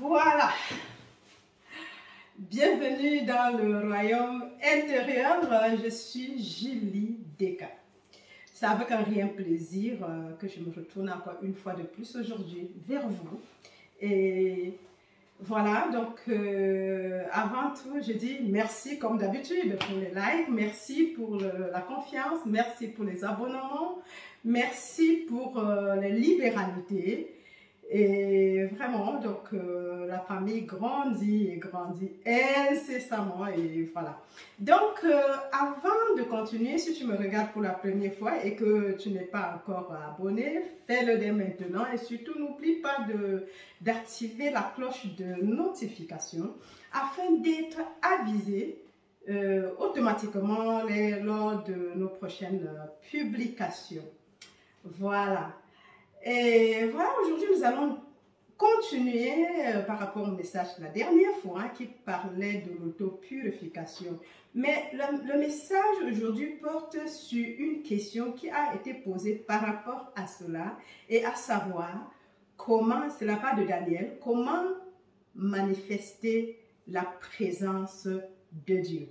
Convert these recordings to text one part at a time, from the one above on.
Voilà, bienvenue dans le royaume intérieur, je suis Julie Deka. C'est avec un réel plaisir que je me retourne encore une fois de plus aujourd'hui vers vous. Et voilà, donc avant tout, je dis merci comme d'habitude pour les likes, merci pour la confiance, merci pour les abonnements, merci pour les libéralités. Et vraiment, donc la famille grandit et grandit incessamment et voilà. Donc avant de continuer, si tu me regardes pour la première fois et que tu n'es pas encore abonné, fais-le dès maintenant et surtout n'oublie pas d'activer la cloche de notification afin d'être avisé automatiquement lors de nos prochaines publications. Voilà. Et voilà, aujourd'hui, nous allons continuer par rapport au message de la dernière fois qui parlait de l'autopurification. Mais le message aujourd'hui porte sur une question qui a été posée par rapport à cela et à savoir comment, c'est la part de Daniel, comment manifester la présence de Dieu.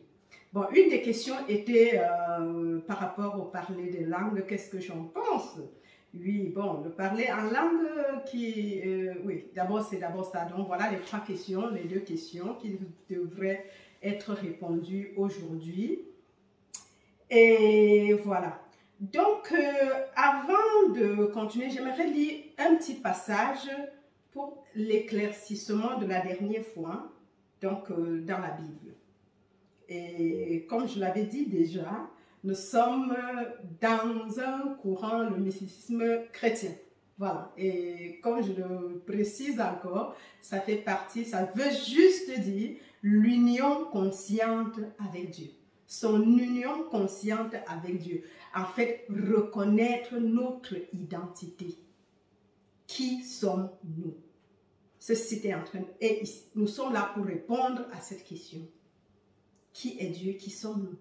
Bon, une des questions était par rapport au parler des langues, qu'est-ce que j'en pense? Oui, bon, le parler en langue oui, d'abord c'est d'abord ça. Donc voilà les trois questions, les deux questions qui devraient être répondues aujourd'hui. Et voilà. Donc avant de continuer, j'aimerais lire un petit passage pour l'éclaircissement de la dernière fois, donc dans la Bible. Et comme je l'avais dit déjà, nous sommes dans un courant, le mysticisme chrétien. Voilà. Et comme je le précise encore, ça fait partie, ça veut juste dire l'union consciente avec Dieu. Son union consciente avec Dieu. En fait, reconnaître notre identité. Qui sommes-nous? Ceci est en train et nous sommes là pour répondre à cette question. Qui est Dieu? Qui sommes-nous?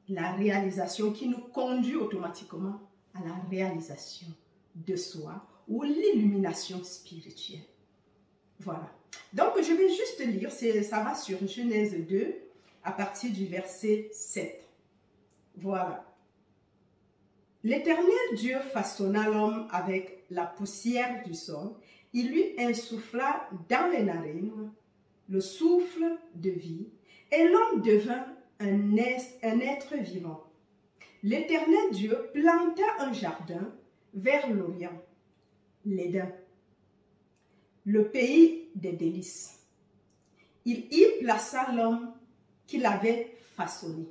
La réalisation qui nous conduit automatiquement à la réalisation de soi ou l'illumination spirituelle. Voilà. Donc, je vais juste lire, ça va sur Genèse 2, à partir du verset 7. Voilà. L'Éternel Dieu façonna l'homme avec la poussière du sol. Il lui insuffla dans les narines le souffle de vie, et l'homme devint un être vivant. L'Éternel Dieu planta un jardin vers l'Orient, l'Éden, le pays des délices. Il y plaça l'homme qu'il avait façonné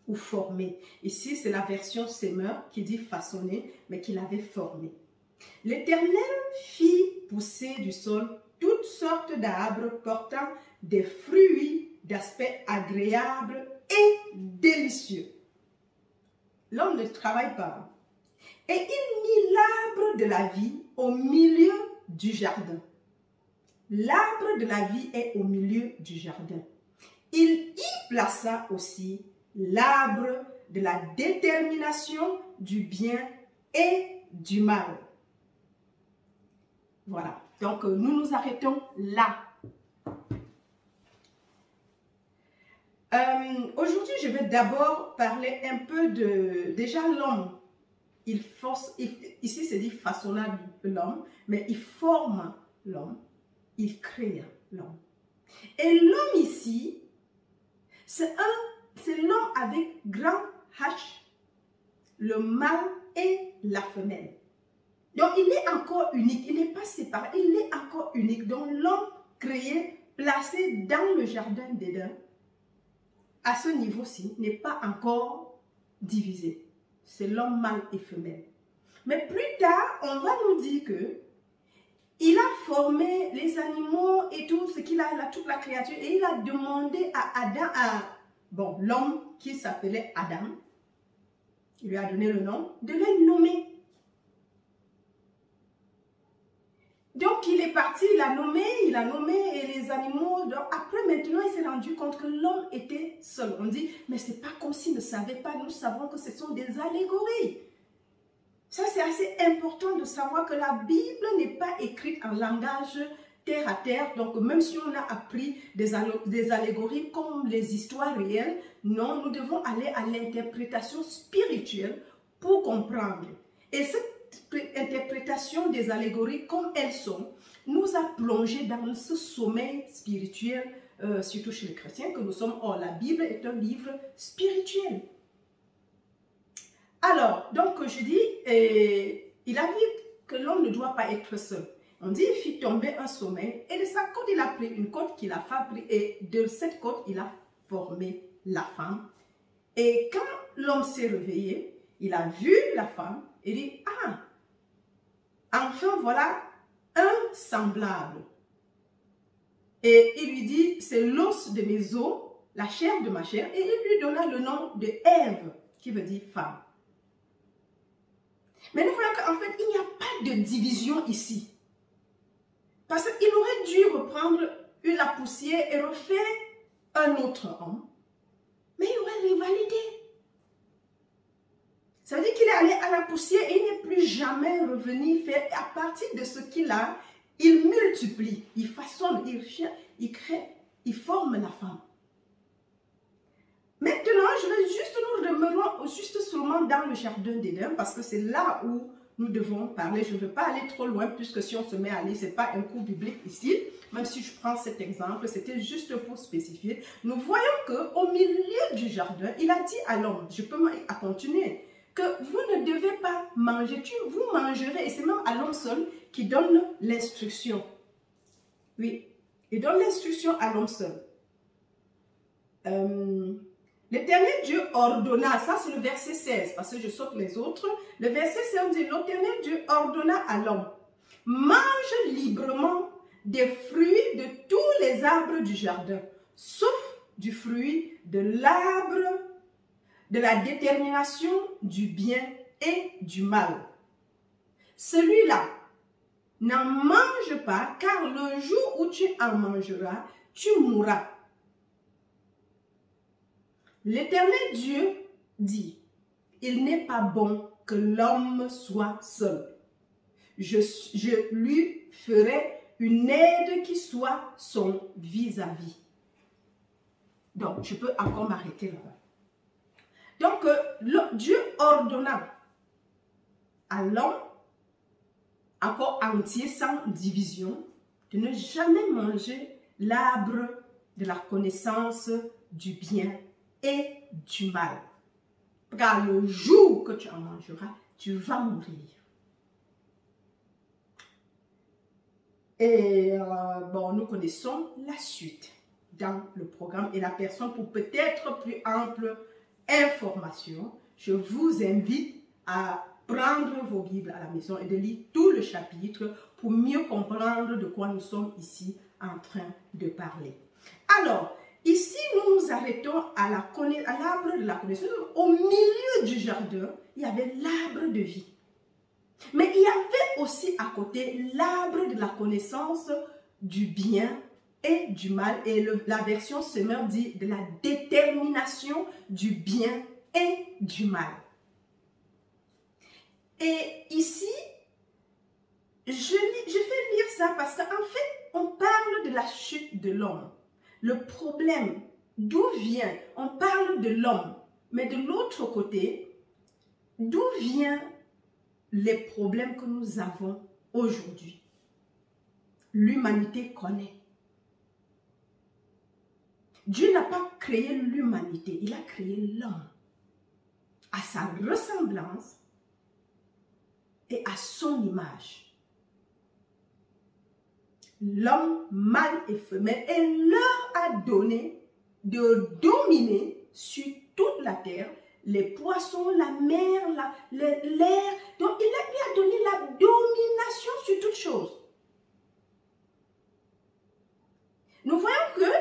ou formé. Ici, c'est la version Semeur qui dit façonné, mais qu'il avait formé. L'Éternel fit pousser du sol toutes sortes d'arbres portant des fruits d'aspect agréable et délicieux. L'homme ne travaille pas. Et il mit l'arbre de la vie au milieu du jardin. L'arbre de la vie est au milieu du jardin. Il y plaça aussi l'arbre de la détermination du bien et du mal. Voilà. Donc, nous nous arrêtons là. Aujourd'hui, je vais d'abord parler un peu de... Déjà, l'homme, ici, c'est dit façonna l'homme, mais il forme l'homme, il crée l'homme. Et l'homme ici, c'est l'homme avec grand H, le mâle et la femelle. Donc, il est encore unique, il n'est pas séparé, il est encore unique. Donc, l'homme créé, placé dans le jardin d'Éden, à ce niveau-ci, n'est pas encore divisé. C'est l'homme mâle et femelle. Mais plus tard, on va nous dire que il a formé les animaux et tout, ce qu'il a, toute la créature, et il a demandé à Adam, l'homme qui s'appelait Adam, il lui a donné le nom, de les nommer. Donc, il est parti, il a nommé et les animaux. Donc, après, maintenant, il s'est rendu compte que l'homme était seul. On dit, mais c'est pas comme s'il ne savait pas. Nous savons que ce sont des allégories. Ça, c'est c'est assez important de savoir que la Bible n'est pas écrite en langage terre à terre. Donc, même si on a appris des allégories comme les histoires réelles, non, nous devons aller à l'interprétation spirituelle pour comprendre. Et cette interprétation des allégories comme elles sont, nous a plongé dans ce sommeil spirituel, surtout chez les chrétiens que nous sommes. Or, la Bible est un livre spirituel. Alors, donc je dis, il a vu que l'homme ne doit pas être seul. On dit, il fit tomber un sommeil, et de sa côte, il a pris une côte qu'il a fabriquée, et de cette côte, il a formé la femme. Et quand l'homme s'est réveillé, il a vu la femme, et dit, ah, enfin voilà un semblable. Et il lui dit, c'est l'os de mes os, la chair de ma chair, et il lui donna le nom de Ève, qui veut dire femme. Mais nous voyons qu'en fait, il n'y a pas de division ici. Parce qu'il aurait dû reprendre la poussière et refaire un autre homme. Mais il aurait revalidé. Ça veut dire qu'il est allé à la poussière et il n'est plus jamais revenu faire. Et à partir de ce qu'il a, il multiplie, il façonne, il crée, il forme la femme. Maintenant, je vais juste nous remettre juste seulement dans le jardin d'Éden parce que c'est là où nous devons parler. Je ne veux pas aller trop loin puisque si on se met à aller, ce n'est pas un cours biblique ici. Même si je prends cet exemple, c'était juste pour spécifier. Nous voyons qu'au milieu du jardin, il a dit à l'homme, je peux continuer, que vous ne devez pas manger, vous mangerez. Et c'est même à l'homme seul qui donne l'instruction. Oui, il donne l'instruction à l'homme seul. L'Éternel Dieu ordonna, ça c'est le verset 16, parce que je saute les autres. Le verset 16 dit, l'Éternel Dieu ordonna à l'homme, mange librement des fruits de tous les arbres du jardin, sauf du fruit de l'arbre de la détermination du bien et du mal. Celui-là, n'en mange pas, car le jour où tu en mangeras, tu mourras. L'Éternel Dieu dit, il n'est pas bon que l'homme soit seul. Je lui ferai une aide qui soit son vis-à-vis. Donc, je peux encore m'arrêter là-bas. Donc, Dieu ordonna à l'homme, encore entier, sans division, de ne jamais manger l'arbre de la connaissance du bien et du mal. Car le jour que tu en mangeras, tu vas mourir. Et bon, nous connaissons la suite dans le programme et la personne pour peut-être plus ample information. Je vous invite à prendre vos Bibles à la maison et de lire tout le chapitre pour mieux comprendre de quoi nous sommes ici en train de parler. Alors, ici, nous nous arrêtons à l'arbre de la connaissance. Au milieu du jardin, il y avait l'arbre de vie. Mais il y avait aussi à côté l'arbre de la connaissance du bien et du mal. Et la version Semeur dit de la détermination du bien et du mal. Et ici, je fais lire ça parce qu'en fait, on parle de la chute de l'homme. Le problème, d'où vient, on parle de l'homme, mais de l'autre côté, d'où viennent les problèmes que nous avons aujourd'hui? L'humanité connaît. Dieu n'a pas créé l'humanité, il a créé l'homme à sa ressemblance et à son image. L'homme mâle et femelle, et leur a donné de dominer sur toute la terre, les poissons, la mer, l'air. Donc il lui a donné la domination sur toutes choses. Nous voyons que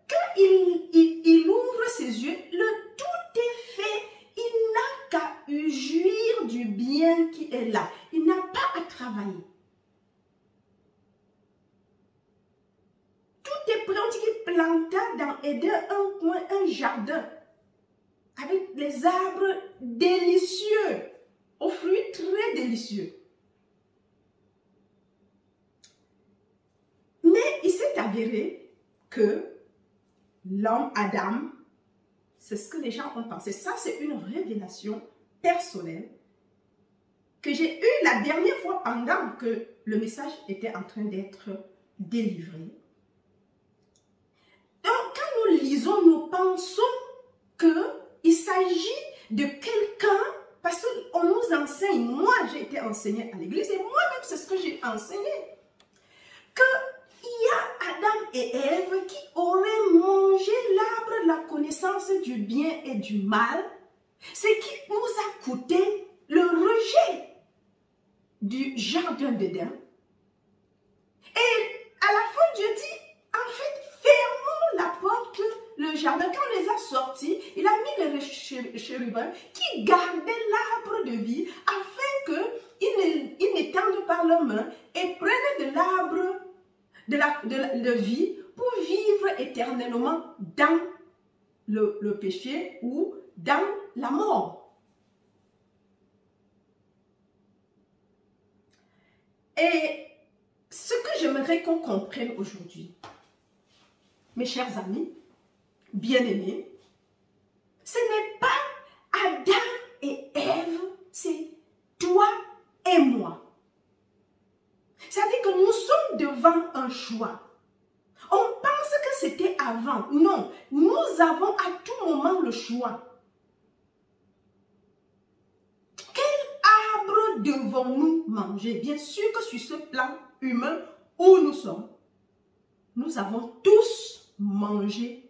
quand il ouvre ses yeux, le tout est fait. Il n'a qu'à jouir du bien qui est là. Il n'a pas à travailler. Tout est planté, il planta dans Éden un coin, un jardin, avec les arbres délicieux, aux fruits très délicieux. Mais il s'est avéré que l'homme Adam, c'est ce que les gens ont pensé. Ça, c'est une révélation personnelle que j'ai eue la dernière fois pendant que le message était en train d'être délivré. Donc, quand nous lisons, nous pensons qu'il s'agit de quelqu'un, parce qu'on nous enseigne, moi j'ai été enseignée à l'église et moi-même c'est ce que j'ai enseigné, qu'il y a Adam et Ève qui auraient mangé l'arbre de la connaissance du bien et du mal, ce qui nous a coûté le rejet du jardin d'Éden. Et à la fin, Dieu dit, en fait, fermons la porte, le jardin. Quand on les a sortis, il a mis les chérubins qui gardaient l'arbre de vie afin qu'ils n'étendent pas leurs mains et prennent de l'arbre de vie pour vivre éternellement dans le péché ou dans la mort. Et ce que j'aimerais qu'on comprenne aujourd'hui, mes chers amis, bien-aimés, ce n'est pas Adam et Ève, c'est toi et moi. C'est-à-dire que nous sommes devant un choix. On pense que c'était avant. Non, nous avons à tout moment le choix. Devons-nous manger? Bien sûr que sur ce plan humain où nous sommes, nous avons tous mangé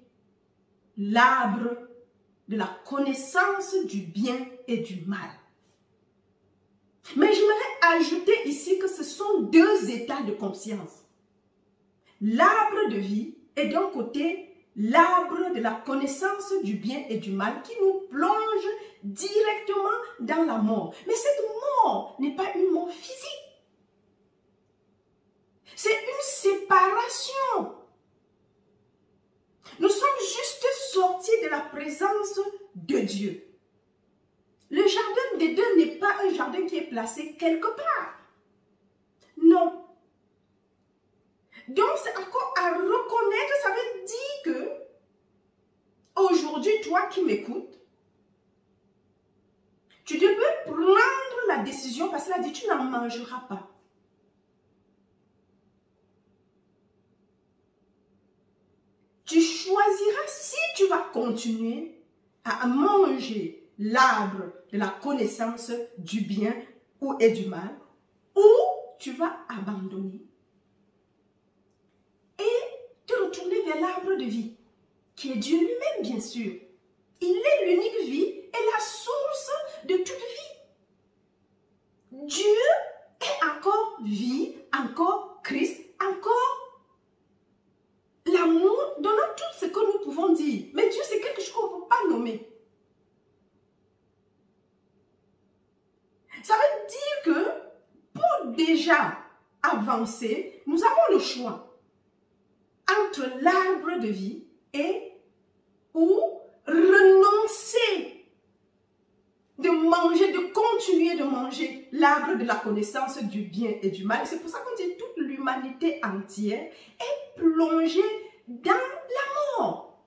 l'arbre de la connaissance du bien et du mal. Mais j'aimerais ajouter ici que ce sont deux états de conscience. L'arbre de vie et d'un côté l'arbre de la connaissance du bien et du mal qui nous plonge directement dans la mort. Mais cette mort n'est pas une mort physique. C'est une séparation. Nous sommes juste sortis de la présence de Dieu. Le jardin d'Éden n'est pas un jardin qui est placé quelque part. Non. Donc, c'est encore à reconnaître, ça veut dire que aujourd'hui, toi qui m'écoutes, tu devais prendre la décision parce qu'elle a dit tu n'en mangeras pas. Tu choisiras si tu vas continuer à manger l'arbre de la connaissance du bien et du mal ou tu vas abandonner et te retourner vers l'arbre de vie qui est Dieu lui-même bien sûr. Il est l'unique vie et la source de toute vie. Dieu est encore vie, encore Christ, encore l'amour, donnant tout ce que nous pouvons dire. Mais Dieu, c'est quelque chose qu'on ne peut pas nommer. Ça veut dire que pour déjà avancer, nous avons le choix entre l'arbre de vie et ou renoncer de manger, de continuer de manger l'arbre de la connaissance du bien et du mal. C'est pour ça qu'on dit toute l'humanité entière est plongée dans la mort.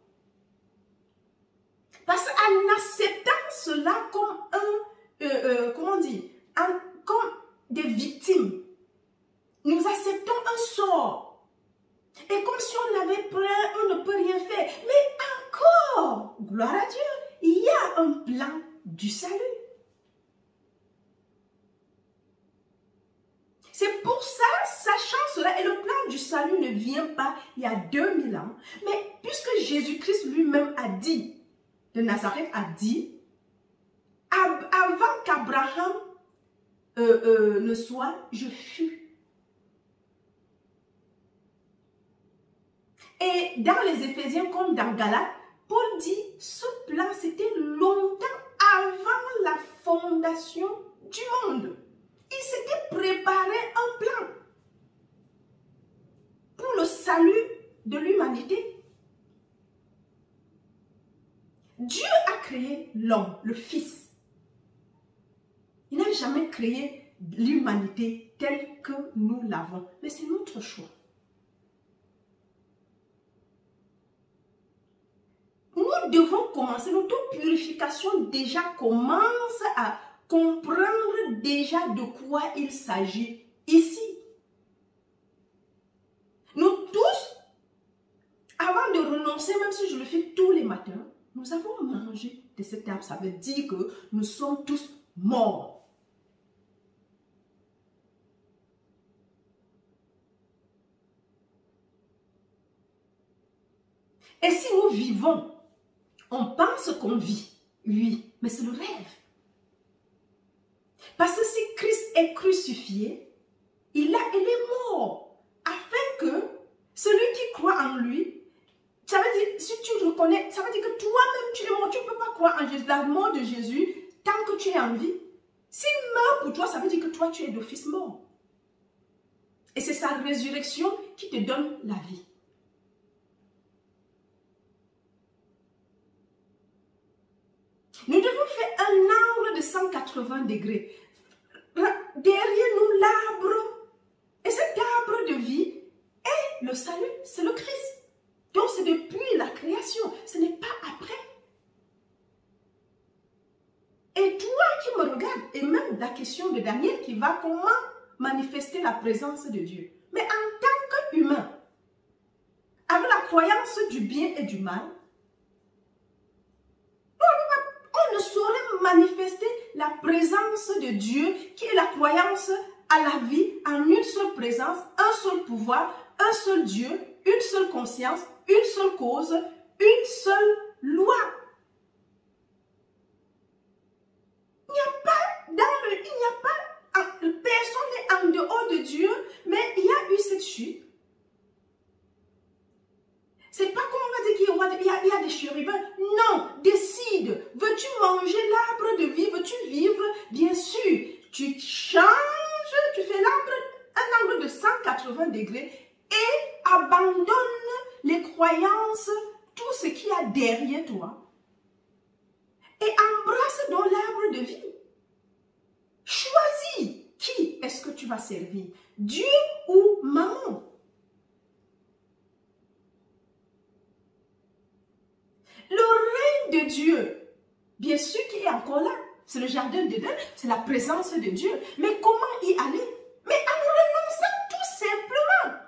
Parce qu'en acceptant cela comme comme des victimes, nous acceptons un sort. Et comme si on avait peur, on ne peut rien faire. Mais encore, gloire à Dieu, il y a un plan du salut. C'est pour ça, sachant cela, et le plan du salut ne vient pas il y a 2000 ans, mais puisque Jésus-Christ lui-même a dit, de Nazareth a dit, avant qu'Abraham ne soit, je fus. Et dans les Éphésiens comme dans Galates, Paul dit, ce plan c'était longtemps avant la fondation du monde. Il s'était préparé un plan pour le salut de l'humanité. Dieu a créé l'homme, le Fils. Il n'a jamais créé l'humanité telle que nous l'avons. Mais c'est notre choix. Nous devons commencer, notre purification déjà commence à comprendre déjà de quoi il s'agit ici. Nous tous, avant de renoncer, même si je le fais tous les matins, nous avons mangé de cette herbe. Ça veut dire que nous sommes tous morts. Et si nous vivons, on pense qu'on vit, oui, mais c'est le rêve. Parce que si Christ est crucifié, il est mort, afin que celui qui croit en lui, ça veut dire, si tu reconnais, ça veut dire que toi-même tu es mort, tu ne peux pas croire en Jésus, la mort de Jésus, tant que tu es en vie. S'il meurt pour toi, ça veut dire que toi tu es d'office mort. Et c'est sa résurrection qui te donne la vie. Nous devons faire un angle de 180 degrés. Derrière nous, l'arbre. Et cet arbre de vie est le salut, c'est le Christ. Donc c'est depuis la création, ce n'est pas après. Et toi qui me regardes, et même la question de Daniel qui va comment manifester la présence de Dieu. Mais en tant qu'humain, avec la croyance du bien et du mal, on ne saurait manifester la présence de Dieu qui est la croyance à la vie en une seule présence, un seul pouvoir, un seul Dieu, une seule conscience, une seule cause, une seule loi. Il n'y a pas, personne n'est en dehors de Dieu, mais il y a eu cette chute. C'est pas comme on va dire qu'il y a des chérubins. Non, décide. Veux-tu manger l'arbre de vie? Veux-tu vivre? Bien sûr, tu changes, tu fais un angle de 180 degrés et abandonne les croyances, tout ce qu'il y a derrière toi. Et embrasse dans l'arbre de vie. Choisis qui est-ce que tu vas servir, Dieu ou maman. Le règne de Dieu, bien sûr qu'il est encore là. C'est le jardin d'Éden, c'est la présence de Dieu. Mais comment y aller? Mais en renonçant tout simplement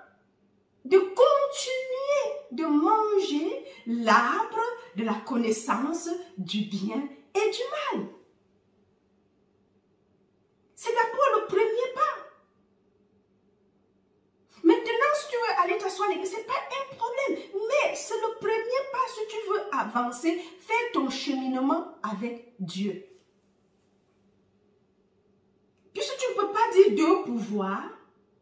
de continuer de manger l'arbre de la connaissance du bien et du mal. C'est d'abord le premier pas. Maintenant, si tu veux aller t'asseoir à l'église, ce n'est pas un problème. Mais c'est le premier pas si tu veux avancer. Fais ton cheminement avec Dieu. Puisque tu ne peux pas dire deux pouvoirs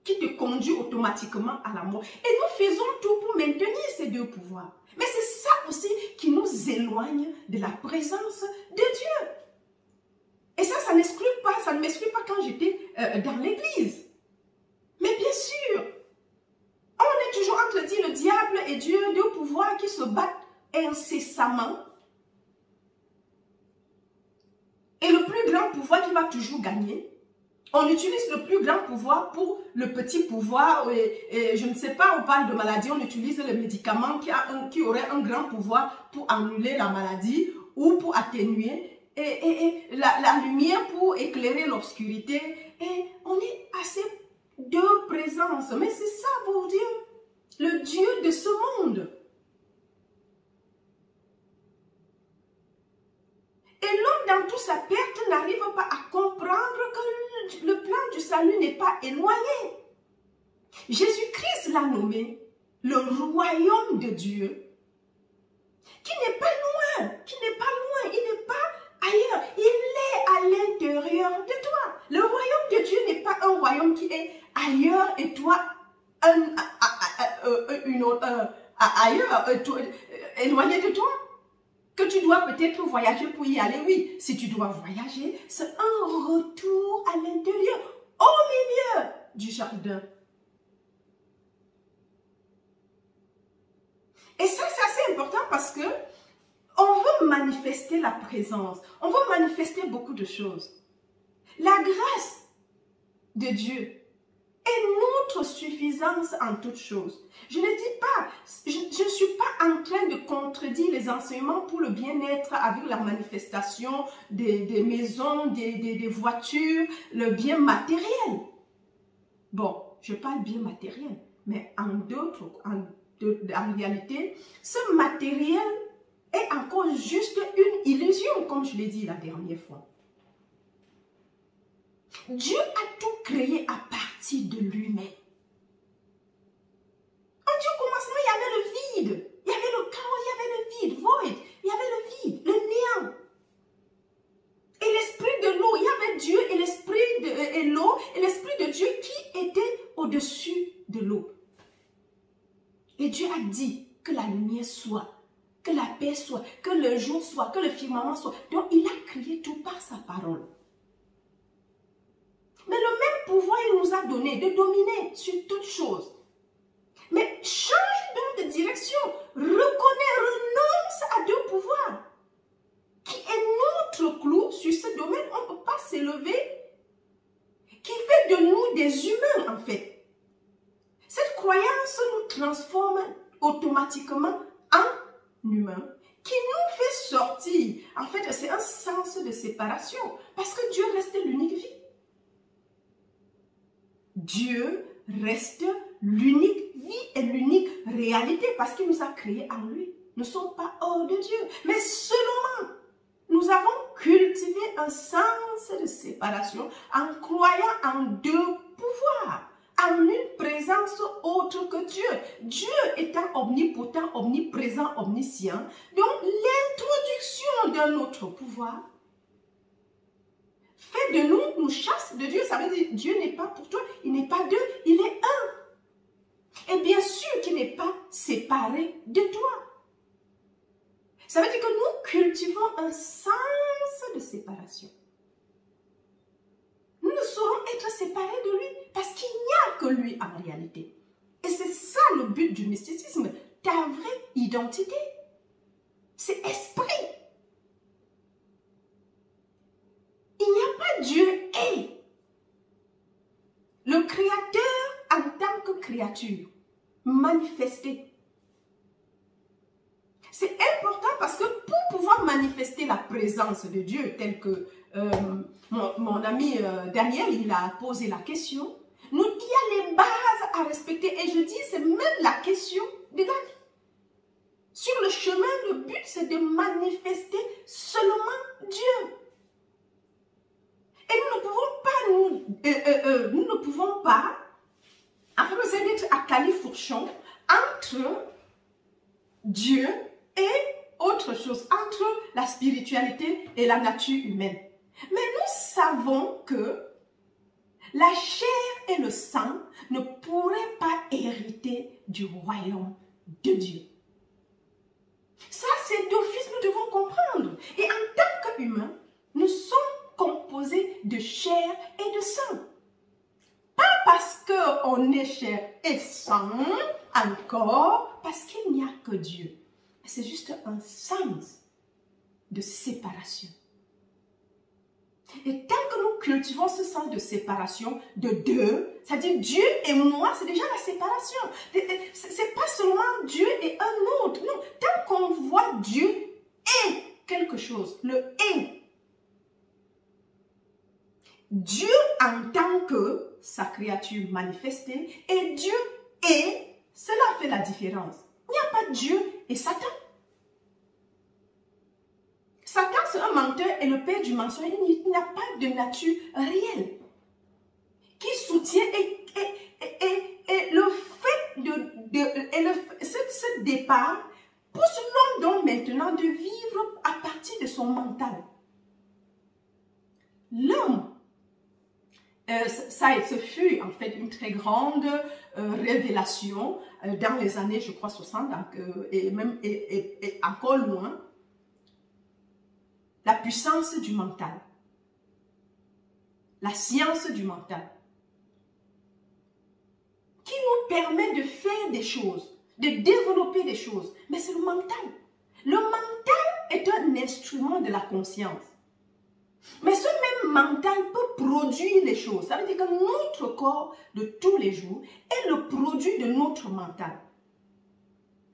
qui te conduisent automatiquement à la mort. Et nous faisons tout pour maintenir ces deux pouvoirs. Mais c'est ça aussi qui nous éloigne de la présence de Dieu. Et ça n'exclut pas, ça ne m'exclut pas quand j'étais dans l'église. Mais bien sûr, on est toujours entre dire le diable et Dieu, deux pouvoirs qui se battent incessamment. Et le plus grand pouvoir qui va toujours gagner, on utilise le plus grand pouvoir pour le petit pouvoir. Et je ne sais pas, on parle de maladie, on utilise le médicament qui aurait un grand pouvoir pour annuler la maladie ou pour atténuer. Et la lumière pour éclairer l'obscurité. Et on est assez deux présences. Mais c'est ça, vous dire, le Dieu de ce monde. Et l'homme, dans toute sa perte, n'arrive pas à comprendre que le plan du salut n'est pas éloigné. Jésus-Christ l'a nommé le royaume de Dieu, qui n'est pas loin, il n'est pas ailleurs, il est à l'intérieur de toi. Le royaume de Dieu n'est pas un royaume qui est ailleurs et toi éloigné de toi. Que tu dois peut-être voyager pour y aller, oui. Si tu dois voyager, c'est un retour à l'intérieur, au milieu du jardin. Et ça, c'est assez important parce que on veut manifester la présence. On veut manifester beaucoup de choses. La grâce de Dieu est notre suffisance en toutes choses. Je ne dis pas, je ne suis pas en train de contredire les enseignements pour le bien-être avec la manifestation des maisons, des voitures, le bien matériel. Bon, je parle bien matériel, mais en réalité, ce matériel est encore juste une illusion, comme je l'ai dit la dernière fois. Dieu a tout créé à partir de lui-même. En Dieu, au commencement, il y avait le vide, il y avait le chaos, il y avait le vide, void, il y avait le vide, le néant. Et l'esprit de l'eau, il y avait Dieu et l'esprit et l'eau, et l'esprit de Dieu qui était au-dessus de l'eau. Et Dieu a dit que la lumière soit, que la paix soit, que le jour soit, que le firmament soit. Donc, il a créé tout par sa parole. Mais le même pouvoir, il nous a donné de dominer sur toutes choses. Mais change donc de direction. Reconnais, renonce à deux pouvoirs. Qui est notre clou sur ce domaine, on ne peut pas s'élever. Qui fait de nous des humains, en fait. Cette croyance nous transforme automatiquement en humains. Qui nous fait sortir. En fait, c'est un sens de séparation. Parce que Dieu reste l'unique vie. Dieu reste l'unique vie et l'unique réalité parce qu'il nous a créés en lui. Nous ne sommes pas hors de Dieu. Mais seulement, nous avons cultivé un sens de séparation en croyant en deux pouvoirs, en une présence autre que Dieu. Dieu étant omnipotent, omniprésent, omniscient. Donc, l'introduction d'un autre pouvoir fait de nous, nous chasse de Dieu. Ça veut dire Dieu n'est pas pour toi, il n'est pas deux, il est un. Et bien sûr qu'il n'est pas séparé de toi. Ça veut dire que nous cultivons un sens de séparation. Nous ne saurons être séparés de lui parce qu'il n'y a que lui en réalité. Et c'est ça le but du mysticisme, ta vraie identité. C'est esprit. Il n'y a pas Dieu et le Créateur en tant que créature manifesté. C'est important parce que pour pouvoir manifester la présence de Dieu, tel que mon ami Daniel, il a posé la question, il y a les bases à respecter. Et je dis, c'est même la question de la vie. Sur le chemin, le but, c'est de manifester seulement Dieu. Et nous ne pouvons pas, afin d'être à califourchon entre Dieu et autre chose, entre la spiritualité et la nature humaine. Mais nous savons que la chair et le sang ne pourraient pas hériter du royaume de Dieu. Ça, c'est d'office, nous devons comprendre. Et en tant qu'humains, nous sommes composés de chair et de sang. Pas parce qu'on est chair et sang, encore, parce qu'il n'y a que Dieu. C'est juste un sens de séparation. Et tant que nous cultivons ce sens de séparation de deux, c'est-à-dire Dieu et moi, c'est déjà la séparation. C'est pas seulement Dieu et un autre. Non, tant qu'on voit Dieu et quelque chose, le et. Dieu en tant que sa créature manifestée et Dieu et, cela fait la différence. Il n'y a pas Dieu et Satan. Satan, c'est un menteur et le père du mensonge. Il n'a pas de nature réelle qui soutient et le fait ce départ pousse l'homme donc maintenant de vivre à partir de son mental. L'homme, ce fut en fait une très grande révélation dans les années, je crois, 60 et encore loin. La puissance du mental, la science du mental, qui nous permet de faire des choses, de développer des choses. Mais c'est le mental. Le mental est un instrument de la conscience. Mais ce même même mental peut produire les choses. Ça veut dire que notre corps de tous les jours est le produit de notre mental.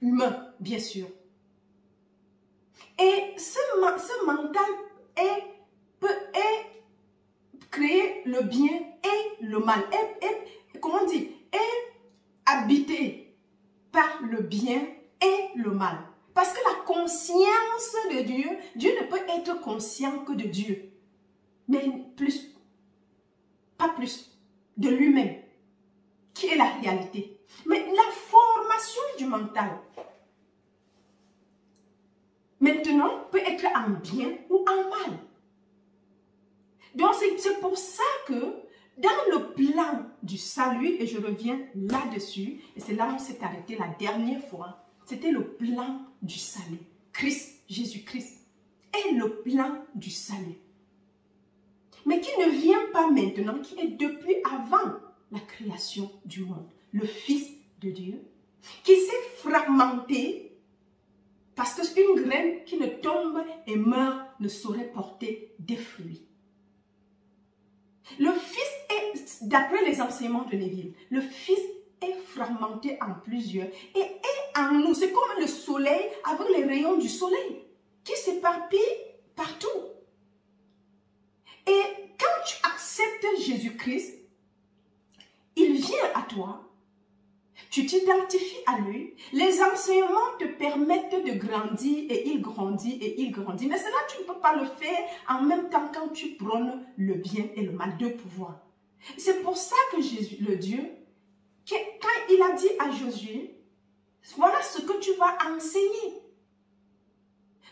Humain, bien sûr. Et ce mental peut créer le bien et le mal. Comment on dit? Est habité par le bien et le mal. Parce que la conscience de Dieu, Dieu ne peut être conscient que de Dieu. Mais plus, pas plus, de lui-même, qui est la réalité. Mais la formation du mental, maintenant, peut être en bien ou en mal. Donc, c'est pour ça que dans le plan du salut, et je reviens là-dessus, et c'est là où on s'est arrêté la dernière fois, c'était le plan du salut. Christ, Jésus-Christ, est le plan du salut. Mais qui ne vient pas maintenant, qui est depuis avant la création du monde. Le Fils de Dieu, qui s'est fragmenté, parce qu'une graine qui ne tombe et meurt ne saurait porter des fruits. Le Fils est, d'après les enseignements de Neville, le Fils est fragmenté en plusieurs et est en nous. C'est comme le soleil avec les rayons du soleil qui s'éparpillent partout. Et quand tu acceptes Jésus-Christ, il vient à toi, tu t'identifies à lui, les enseignements te permettent de grandir et il grandit et il grandit. Mais cela, tu ne peux pas le faire en même temps quand tu prônes le bien et le mal, deux pouvoirs. C'est pour ça que Jésus, le Dieu, quand il a dit à Josué, voilà ce que tu vas enseigner.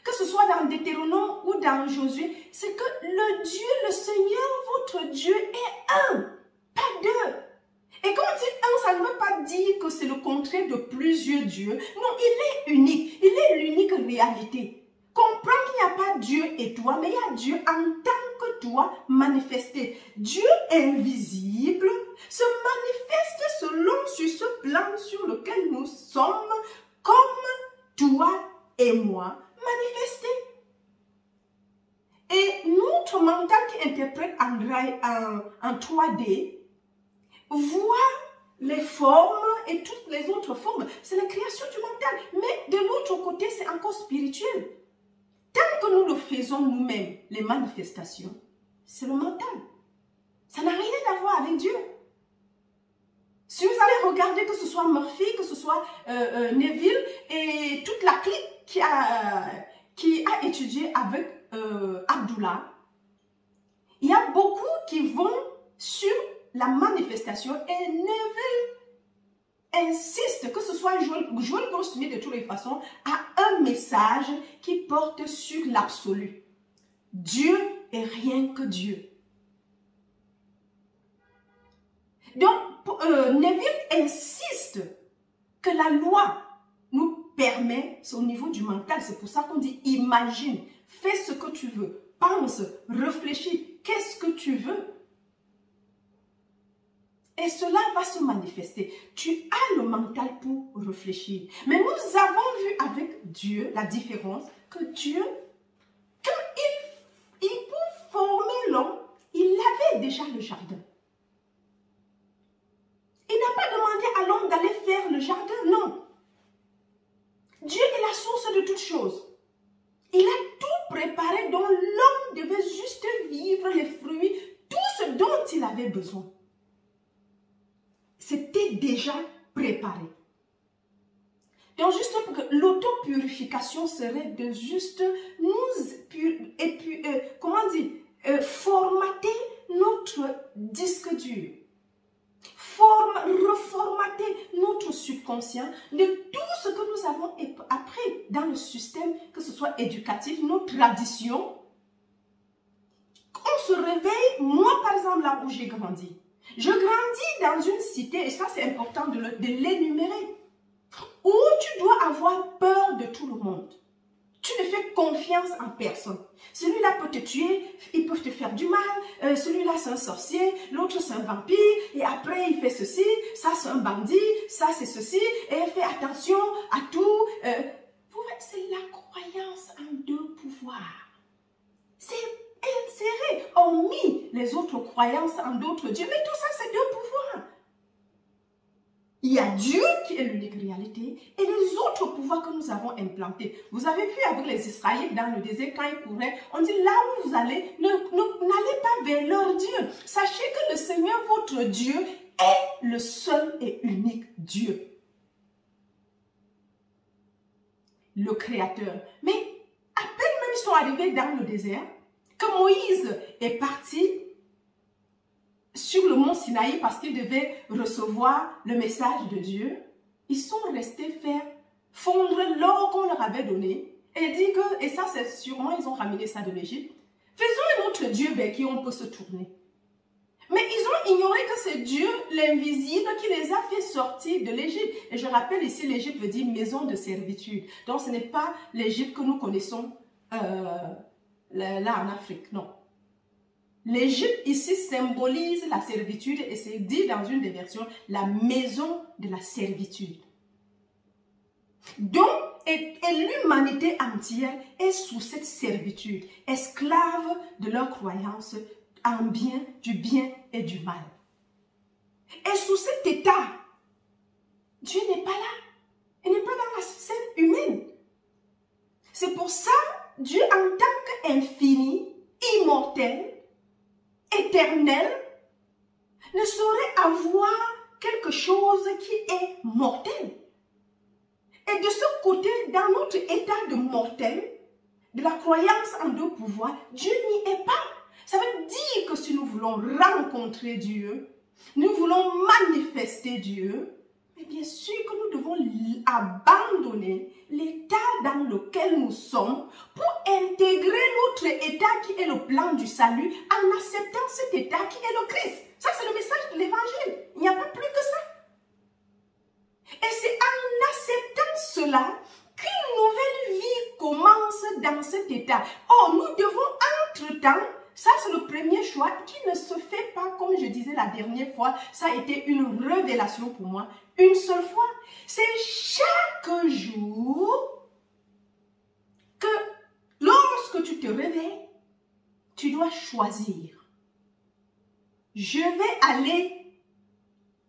Que ce soit dans Deutéronome ou dans Josué, c'est que le Dieu, le Seigneur, votre Dieu est un, pas deux. Et quand on dit un, ça ne veut pas dire que c'est le contraire de plusieurs dieux. Non, il est unique. Il est l'unique réalité. Comprends qu'il n'y a pas Dieu et toi, mais il y a Dieu en tant que toi manifesté. Dieu invisible se manifeste selon sur ce plan sur lequel nous sommes, comme toi et moi, manifestés. Et notre mental qui interprète en 3D, voit les formes et toutes les autres formes. C'est la création du mental. Mais de l'autre côté, c'est encore spirituel. Tant que nous le faisons nous-mêmes, les manifestations, c'est le mental. Ça n'a rien à voir avec Dieu. Si vous allez regarder, que ce soit Murphy, que ce soit Neville et toute la clique qui a étudié avec Abdullah, il y a beaucoup qui vont sur la manifestation et Neville insiste, que ce soit Joel Goldsmith de toutes les façons, a un message qui porte sur l'absolu. Dieu est rien que Dieu. Donc, Neville insiste que la loi nous permet, c'est au niveau du mental, c'est pour ça qu'on dit imagine, fais ce que tu veux, pense, réfléchis, qu'est-ce que tu veux? Et cela va se manifester. Tu as le mental pour réfléchir. Mais nous avons vu avec Dieu la différence que Dieu, quand il pour former l'homme, il avait déjà le jardin. Il n'a pas demandé à l'homme d'aller faire le jardin, non. Dieu est la source de toutes choses. Il a tout préparé dont l'homme devait juste vivre les fruits, tout ce dont il avait besoin. C'était déjà préparé. Donc, juste pour que l'autopurification serait de juste nous, comment dire, formater notre disque dur. Reformater notre subconscient de tout ce que nous avons appris dans le système, que ce soit éducatif, nos traditions. On se réveille, moi par exemple, là où j'ai grandi. Je grandis dans une cité, et ça c'est important de l'énumérer, où tu dois avoir peur de tout le monde. Tu ne fais confiance en personne. Celui-là peut te tuer, ils peuvent te faire du mal, celui-là c'est un sorcier, l'autre c'est un vampire, et après il fait ceci, ça c'est un bandit, ça c'est ceci, et fais attention à tout. C'est la croyance en deux pouvoirs. C'est inséré, ont mis les autres croyances en d'autres dieux. Mais tout ça, c'est deux pouvoirs. Il y a Dieu qui est l'unique réalité et les autres pouvoirs que nous avons implantés. Vous avez vu avec les Israélites dans le désert, quand ils couraient, on dit là où vous allez, n'allez pas vers leur Dieu. Sachez que le Seigneur, votre Dieu, est le seul et unique Dieu. Le Créateur. Mais à peine même ils sont arrivés dans le désert, que Moïse est parti sur le mont Sinaï parce qu'ils devaient recevoir le message de Dieu, ils sont restés faire fondre l'or qu'on leur avait donné et dit que, et ça c'est sûrement, ils ont ramené ça de l'Égypte, faisons un autre Dieu vers qui on peut se tourner. Mais ils ont ignoré que c'est Dieu, l'invisible, qui les a fait sortir de l'Égypte. Et je rappelle ici, l'Égypte veut dire maison de servitude. Donc ce n'est pas l'Égypte que nous connaissons là en Afrique, non. L'Égypte ici symbolise la servitude et c'est dit dans une des versions, la maison de la servitude. Donc, et l'humanité entière est sous cette servitude, esclave de leurs croyances en du bien et du mal. Et sous cet état, Dieu n'est pas là. Il n'est pas dans la scène humaine. C'est pour ça, Dieu en tant qu'infini, immortel, éternel, ne saurait avoir quelque chose qui est mortel. Et de ce côté, dans notre état de mortel, de la croyance en deux pouvoirs, Dieu n'y est pas. Ça veut dire que si nous voulons rencontrer Dieu, nous voulons manifester Dieu, mais bien sûr que nous devons abandonner l'état dans lequel nous sommes pour intégrer notre état qui est le plan du salut en acceptant cet état qui est le Christ. Ça, c'est le message de l'évangile. Il n'y a pas plus que ça. Et c'est en acceptant cela qu'une nouvelle vie commence dans cet état. Or, nous devons entre-temps, ça c'est le premier choix qui ne se fait pas, comme je disais la dernière fois, ça a été une révélation pour moi, une seule fois. C'est chaque jour que lorsque tu te réveilles, tu dois choisir. Je vais aller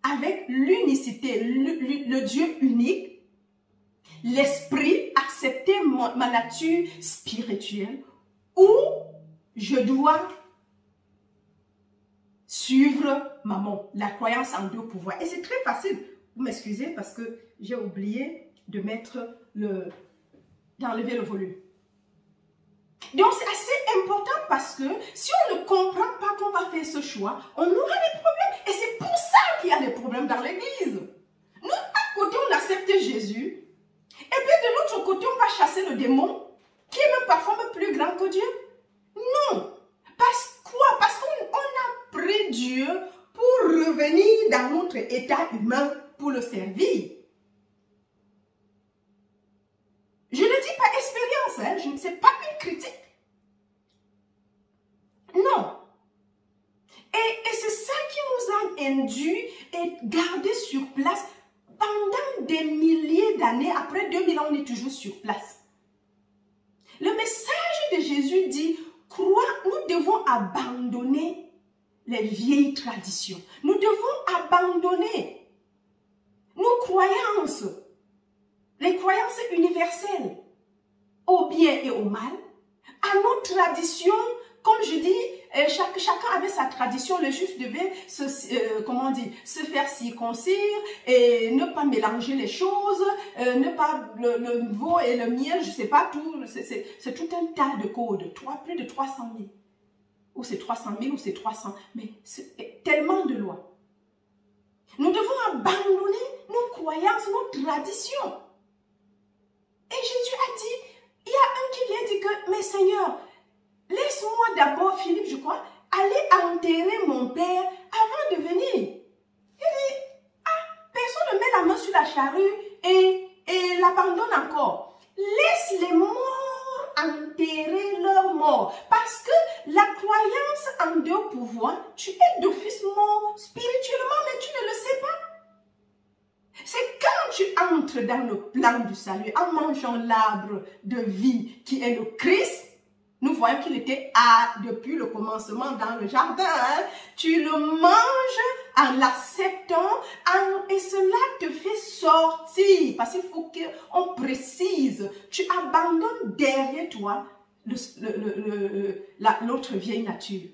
avec l'unicité, le Dieu unique, l'esprit, accepter ma nature spirituelle, ou je dois suivre maman, la croyance en deux pouvoirs. Et c'est très facile. Vous m'excusez parce que j'ai oublié de mettre d'enlever le volume. Donc c'est assez important parce que si on ne comprend pas qu'on va faire ce choix, on aura des problèmes. Et c'est pour ça qu'il y a des problèmes dans l'église. Nous, à côté, on accepte Jésus. Et puis de l'autre côté, on va chasser le démon qui est même parfois même plus grand que Dieu. Non. Parce quoi? Parce qu'on a pris Dieu pour revenir dans notre état humain pour le servir. Je ne dis pas expérience, hein? Je ne sais pas une critique. Non. Et c'est ça qui nous a induit et gardé sur place pendant des milliers d'années. Après 2000 ans, on est toujours sur place. Le message de Jésus dit, nous devons abandonner les vieilles traditions. Nous devons abandonner nos croyances, les croyances universelles, au bien et au mal, à nos traditions. Comme je dis, chacun avait sa tradition. Le juif devait se faire circoncire et ne pas mélanger les choses, ne pas le veau et le miel, je ne sais pas tout. C'est tout un tas de codes, plus de 300 000. Ou c'est 300 000 ou c'est 300, mais c'est tellement de lois. Nous devons abandonner nos croyances, nos traditions. Et Jésus a dit, il y a un qui vient dire que, mais Seigneur, laisse-moi d'abord, Philippe, je crois, aller enterrer mon père avant de venir. Il dit, personne ne met la main sur la charrue et l'abandonne encore. Laisse les morts enterrer leurs morts. Parce que la croyance en deux pouvoirs, tu es d'office mort spirituellement, mais tu ne le sais pas. C'est quand tu entres dans le plan du salut, en mangeant l'arbre de vie qui est le Christ, Nous voyons qu'il était depuis le commencement dans le jardin. Hein. Tu le manges en l'acceptant et cela te fait sortir. Parce qu'il faut qu'on précise. Tu abandonnes derrière toi l'autre vieille nature.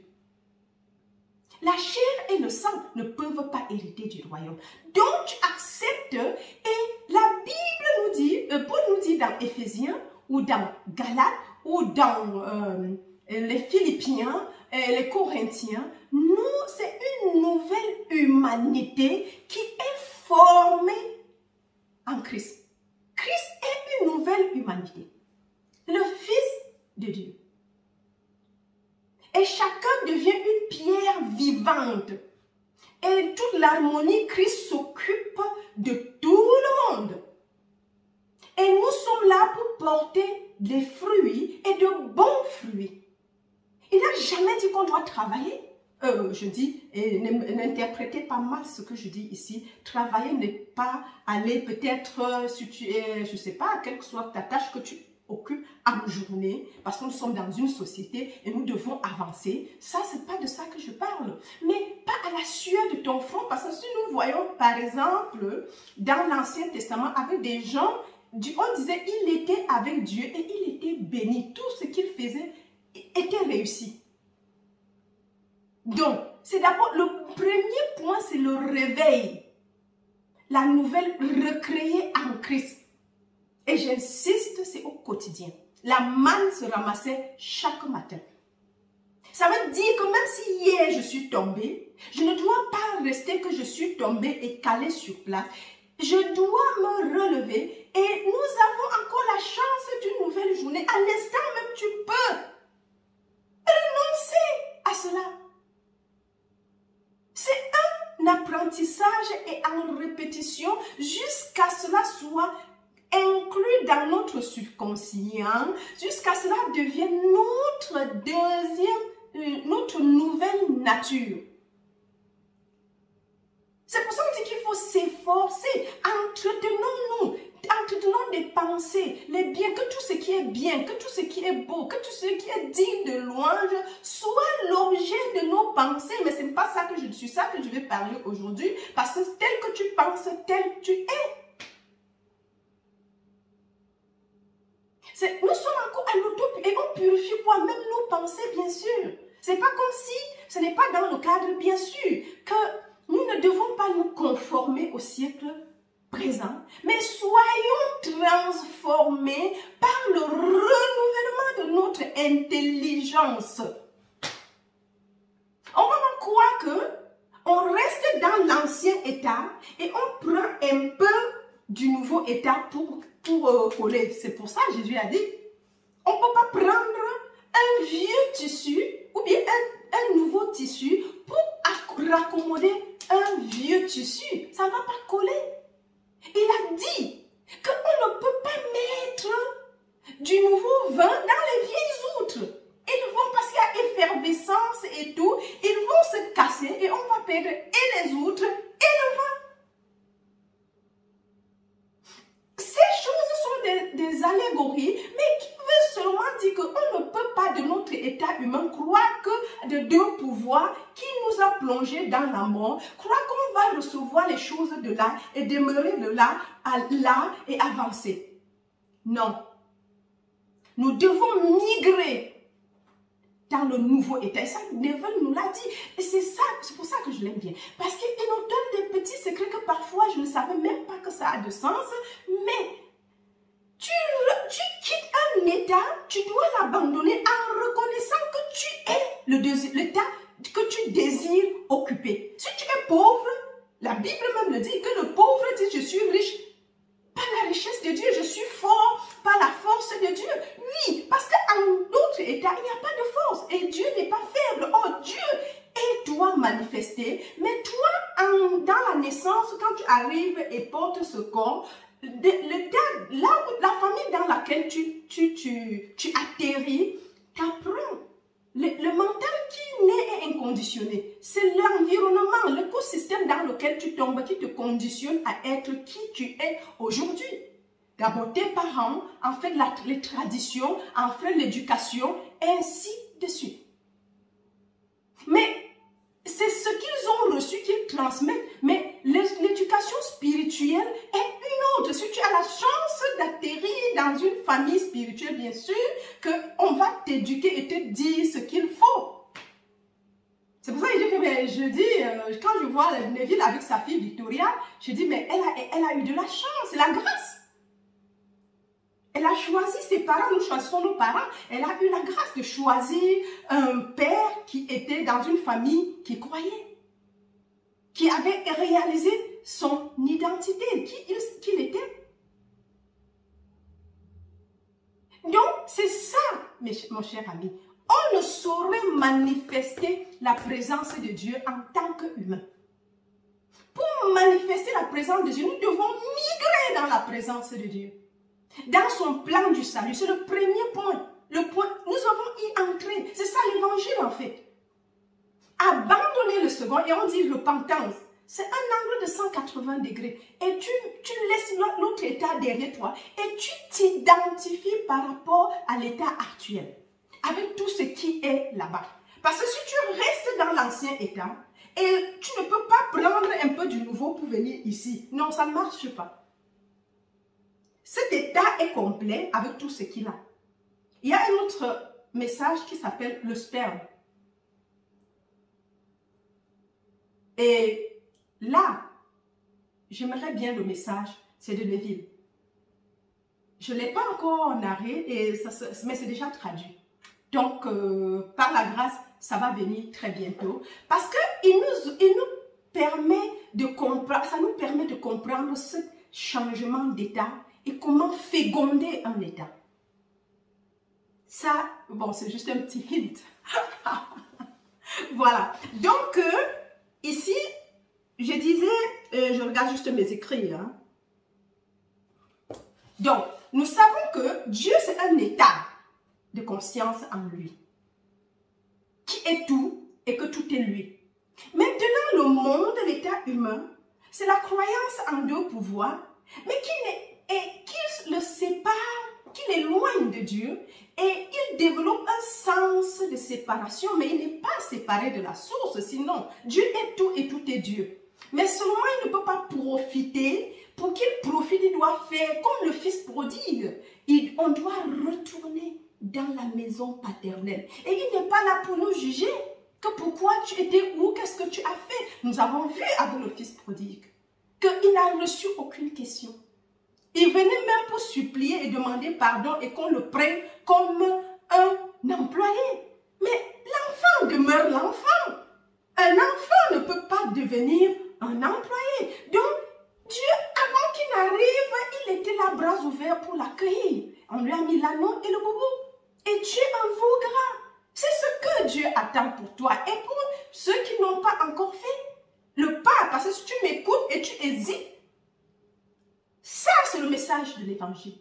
La chair et le sang ne peuvent pas hériter du royaume. Donc tu acceptes et la Bible nous dit, Paul nous dit dans Éphésiens ou dans Galates ou dans les Philippiens, les Corinthiens, nous, c'est une nouvelle humanité qui est formée en Christ. Christ est une nouvelle humanité. Le Fils de Dieu. Et chacun devient une pierre vivante. Et toute l'harmonie, Christ s'occupe de tout le monde. Et nous sommes là pour porter des fruits et de bons fruits. Il n'a jamais dit qu'on doit travailler. Je dis, et n'interprétez pas mal ce que je dis ici. Travailler n'est pas aller peut-être, si tu es, je ne sais pas, quelle que soit ta tâche que tu occupes en journée, parce que nous sommes dans une société et nous devons avancer. Ça, c'est pas de ça que je parle. Mais pas à la sueur de ton front, parce que si nous voyons, par exemple, dans l'Ancien Testament, avec des gens, on disait, il était avec Dieu et il était béni. Tout ce qu'il faisait était réussi. Donc, c'est d'abord, le premier point, c'est le réveil. La nouvelle recréée en Christ. Et j'insiste, c'est au quotidien. La manne se ramassait chaque matin. Ça veut dire que même si hier je suis tombée, je ne dois pas rester que je suis tombée et calée sur place. Je dois me relever et nous avons encore la chance d'une nouvelle journée. À l'instant même, tu peux renoncer à cela. C'est un apprentissage et en répétition jusqu'à cela soit inclus dans notre subconscient, jusqu'à cela devienne notre nouvelle nature. C'est pour ça qu'on dit qu'il faut s'efforcer, entretenons des pensées, les biens, que tout ce qui est bien, que tout ce qui est beau, que tout ce qui est digne de louange soit l'objet de nos pensées. Mais ce n'est pas ça que je vais parler aujourd'hui, parce que tel que tu penses, tel tu es. Nous sommes encore à l'auto et on purifie quoi? Même nos pensées, bien sûr. C'est pas comme si ce n'est pas dans le cadre, bien sûr, que nous ne devons pas nous conformer au siècle présent, mais soyons transformés par le renouvellement de notre intelligence. On va pas croire que on reste dans l'ancien état et on prend un peu du nouveau état pour coller. C'est pour ça que Jésus a dit, on ne peut pas prendre un vieux tissu ou bien un nouveau tissu pour raccommoder un vieux tissu. Ça ne va pas coller. Il a dit qu'on ne peut pas mettre du nouveau vin dans les vieilles outres. Ils vont, parce qu'il y a effervescence et tout, ils vont se casser et on va perdre et les outres et le vin. Ces choses sont des allégories, mais qui veut seulement dire qu'on ne peut pas de notre état humain croire que de deux pouvoirs qui nous a plongés dans la mort, croire qu'on va recevoir les choses de là et demeurer de là à là et avancer. Non. Nous devons migrer dans le nouveau état. Et ça, Neville nous l'a dit. Et c'est pour ça que je l'aime bien. Parce qu'il nous donne des petits secrets que parfois je ne savais même pas que ça a de sens. Mais tu quittes un état, tu dois l'abandonner en reconnaissant que tu es l'état que tu désires occuper. Si tu es pauvre, la Bible même le dit, que le pauvre dit je suis riche. Par la richesse de Dieu, je suis fort par la force de Dieu. Oui, parce qu'en d'autres états, il n'y a pas de force. Et Dieu n'est pas faible. Oh, Dieu est toi manifesté. Mais toi, dans la naissance, quand tu arrives et portes ce corps, la famille dans laquelle tu atterris t'apprend. Le mental qui naît est inconditionné. C'est l'environnement, l'écosystème dans lequel tu tombes qui te conditionne à être qui tu es aujourd'hui. D'abord, tes parents en fait les traditions, en fait l'éducation, et ainsi de suite. Mais c'est ce qu'ils ont reçu qu'ils transmettent. Mais l'éducation spirituelle est une autre. Si tu as la chance d'atterrir dans une famille spirituelle, bien sûr, qu'on va t'éduquer et te dire ce qu'il faut. C'est pour ça que je dis, quand je vois Neville avec sa fille Victoria, je dis, mais elle a eu de la chance, c'est la grâce. Elle a choisi ses parents, nous choisissons nos parents. Elle a eu la grâce de choisir un père qui était dans une famille qui croyait, qui avait réalisé son identité, qui il était. Donc, c'est ça, mon cher ami. On ne saurait manifester la présence de Dieu en tant qu'humain. Pour manifester la présence de Dieu, nous devons migrer dans la présence de Dieu. Dans son plan du salut, c'est le premier point. Nous avons y entré. C'est ça l'évangile en fait. Abandonner le second, et on dit repentance. C'est un angle de 180 degrés. Et tu laisses l'autre état derrière toi et tu t'identifies par rapport à l'état actuel. Avec tout ce qui est là-bas. Parce que si tu restes dans l'ancien état, et tu ne peux pas prendre un peu du nouveau pour venir ici. Non, ça ne marche pas. Cet état est complet avec tout ce qu'il a. Il y a un autre message qui s'appelle le sperme. Et là, j'aimerais bien le message, c'est de Neville. Je ne l'ai pas encore en arrêt, mais c'est déjà traduit. Donc, par la grâce, ça va venir très bientôt. Parce qu'il nous permet de comprendre, ça nous permet de comprendre ce changement d'état et comment féconder un état. Ça, bon, c'est juste un petit hint. Voilà. Donc, ici, je disais, je regarde juste mes écrits. Hein. Donc, nous savons que Dieu, c'est un état de conscience en lui, qui est tout et que tout est lui. Maintenant, le monde, l'état humain, c'est la croyance en deux pouvoirs, mais qui le sépare, qui l'éloigne de Dieu, et il développe un sens de séparation, mais il n'est pas séparé de la source, sinon Dieu est tout et tout est Dieu. Mais seulement il ne peut pas profiter. Pour qu'il profite, il doit faire comme le fils prodigue. On doit retourner dans la maison paternelle. Et il n'est pas là pour nous juger. Que pourquoi tu étais où, qu'est-ce que tu as fait. Nous avons vu avec le fils prodigue qu'il n'a reçu aucune question. Il venait même pour supplier et demander pardon et qu'on le prenne comme un employé. Mais l'enfant demeure l'enfant. Un enfant ne peut pas devenir un employé. Donc, Dieu, avant qu'il n'arrive, il était là, bras ouverts pour l'accueillir. On lui a mis l'anneau et le boubou. Et Dieu en voudra. C'est ce que Dieu attend pour toi. Et pour ceux qui n'ont pas encore fait le pas, parce que si tu m'écoutes et tu hésites, ça c'est le message de l'évangile.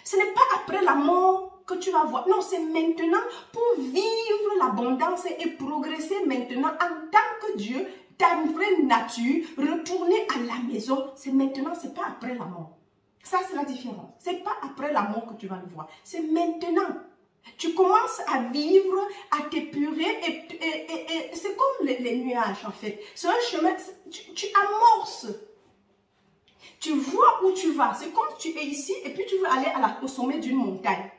Ce n'est pas après la mort que tu vas voir. Non, c'est maintenant pour vivre l'abondance et progresser maintenant en tant que Dieu, ta vraie nature, retourner à la maison. C'est maintenant, c'est pas après la mort. Ça, c'est la différence. C'est pas après la mort que tu vas le voir. C'est maintenant. Tu commences à vivre, à t'épurer et c'est comme les nuages en fait. C'est un chemin, tu amorces. Tu vois où tu vas. C'est comme tu es ici et puis tu veux aller au sommet d'une montagne.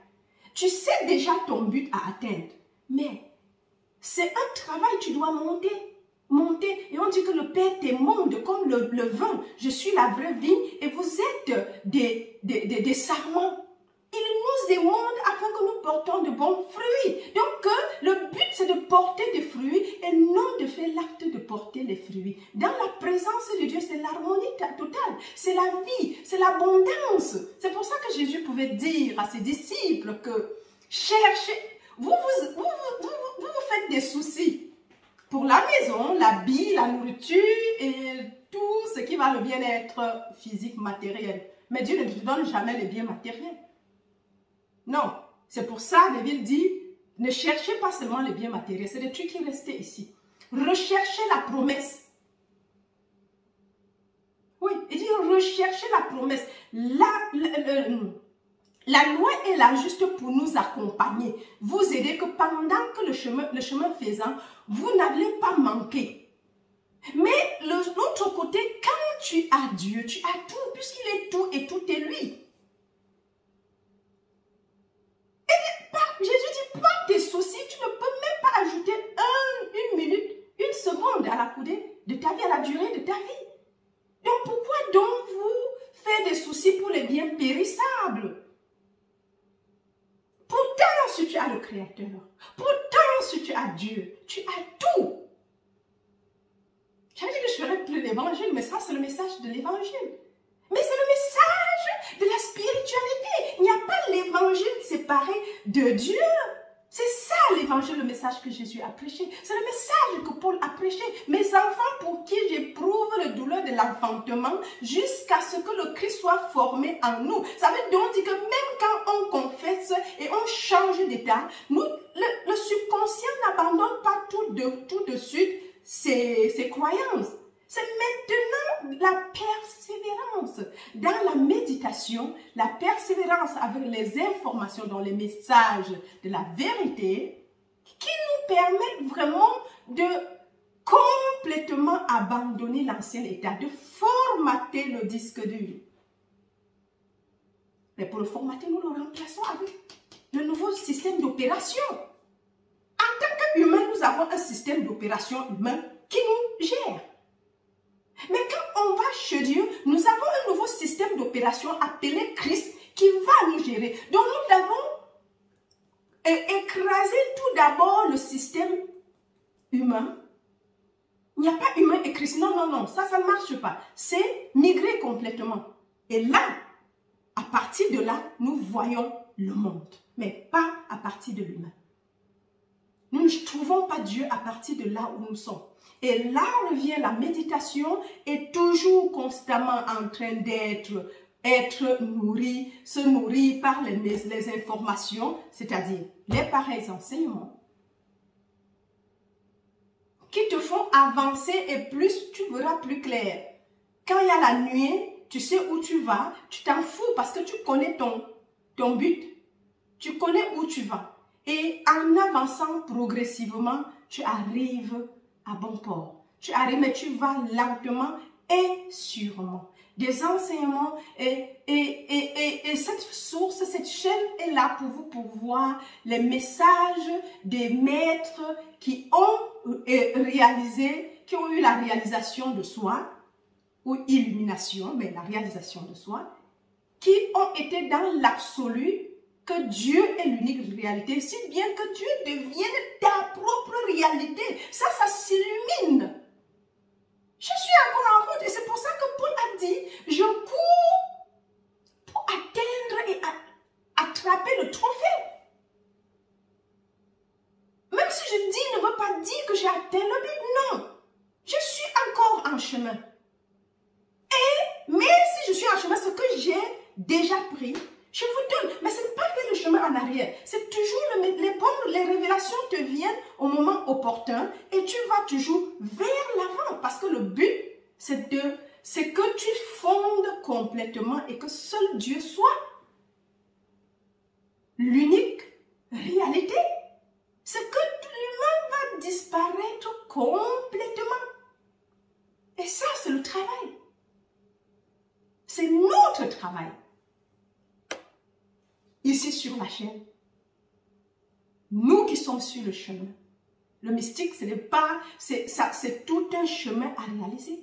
Tu sais déjà ton but à atteindre. Mais c'est un travail, tu dois monter. Monter. Et on dit que le Père t'émonde comme le vin. Je suis la vraie vigne et vous êtes des sarments. Il nous émonde afin que nous portons de bons fruits. Donc, le but, c'est de porter des fruits et non de faire l'acte de porter les fruits. Dans la présence de Dieu, c'est l'harmonie totale. C'est la vie, c'est l'abondance. C'est pour ça que Jésus pouvait dire à ses disciples que cherchez, vous faites des soucis pour la maison, l'habit, la nourriture et tout ce qui va le bien-être physique, matériel. Mais Dieu ne te donne jamais les biens matériels. Non, c'est pour ça, Neville dit, ne cherchez pas seulement les biens matériels, c'est des trucs qui restent ici. Recherchez la promesse. Oui, il dit, recherchez chercher la promesse. La loi est là juste pour nous accompagner, vous aider que pendant que le chemin faisant, vous n'allez pas manquer. Mais l'autre côté, quand tu as Dieu, tu as tout, puisqu'il est tout et tout est lui. Jésus dit, pas tes soucis, tu ne peux même pas ajouter une minute, une seconde à la coudée de ta vie, à la durée de ta vie. Donc pourquoi donc vous faites des soucis pour les biens périssables? Pourtant, si tu as le Créateur, pourtant, si tu as Dieu, tu as tout. J'avais dit que je ferais plus l'évangile, mais ça, c'est le message de l'évangile. Mais c'est le message de la spiritualité. Il n'y a pas l'évangile séparé de Dieu. C'est ça l'évangile, le message que Jésus a prêché. C'est le message que Paul a prêché. Mes enfants pour qui j'éprouve le douleur de l'enfantement jusqu'à ce que le Christ soit formé en nous. Ça veut donc dire que même quand on confesse et on change d'état, le subconscient n'abandonne pas tout de suite ses croyances. C'est maintenant la persévérance dans la méditation, la persévérance avec les informations dans les messages de la vérité qui nous permettent vraiment de complètement abandonner l'ancien état, de formater le disque dur. Mais pour le formater, nous le remplaçons avec le nouveau système d'opération. En tant qu'humains, nous avons un système d'opération humain qui nous gère. Mais quand on va chez Dieu, nous avons un nouveau système d'opération appelé Christ qui va nous gérer. Donc nous devons écraser tout d'abord le système humain. Il n'y a pas humain et Christ. Non, non, non, ça ne marche pas. C'est migrer complètement. Et là, à partir de là, nous voyons le monde, mais pas à partir de l'humain. Nous ne trouvons pas Dieu à partir de là où nous sommes. Et là revient la méditation est toujours constamment en train d'être nourrie, se nourrir par les informations, c'est-à-dire les pareils enseignements qui te font avancer et plus tu verras plus clair. Quand il y a la nuit, tu sais où tu vas, tu t'en fous parce que tu connais ton but, tu connais où tu vas. Et en avançant progressivement, tu arrives à bon port. Tu arrives, mais tu vas lentement et sûrement. Des enseignements et cette source, cette chaîne est là pour vous, pour voir les messages des maîtres qui ont réalisé, qui ont eu la réalisation de soi, ou illumination, mais la réalisation de soi, qui ont été dans l'absolu, que Dieu est l'unique réalité, si bien que Dieu devienne ta propre réalité. Ça s'illumine. Je suis encore en route et c'est pour ça que Paul a dit, je cours pour atteindre et attraper le trophée. Même si je dis, ne veut pas dire que j'ai atteint le but, non. Je suis encore en chemin. Mais si je suis en chemin, ce que j'ai déjà pris, je vous donne. Mais ce n'est pas faire le chemin en arrière. C'est toujours les révélations te viennent au moment opportun et tu vas toujours vers l'avant. Parce que le but, c'est que tu fondes complètement et que seul Dieu soit l'unique réalité. C'est que l'humain va disparaître complètement. Et ça, c'est le travail. C'est notre travail. Ici sur la chaîne. Nous qui sommes sur le chemin. Le mystique, ce n'est pas, c'est tout un chemin à réaliser.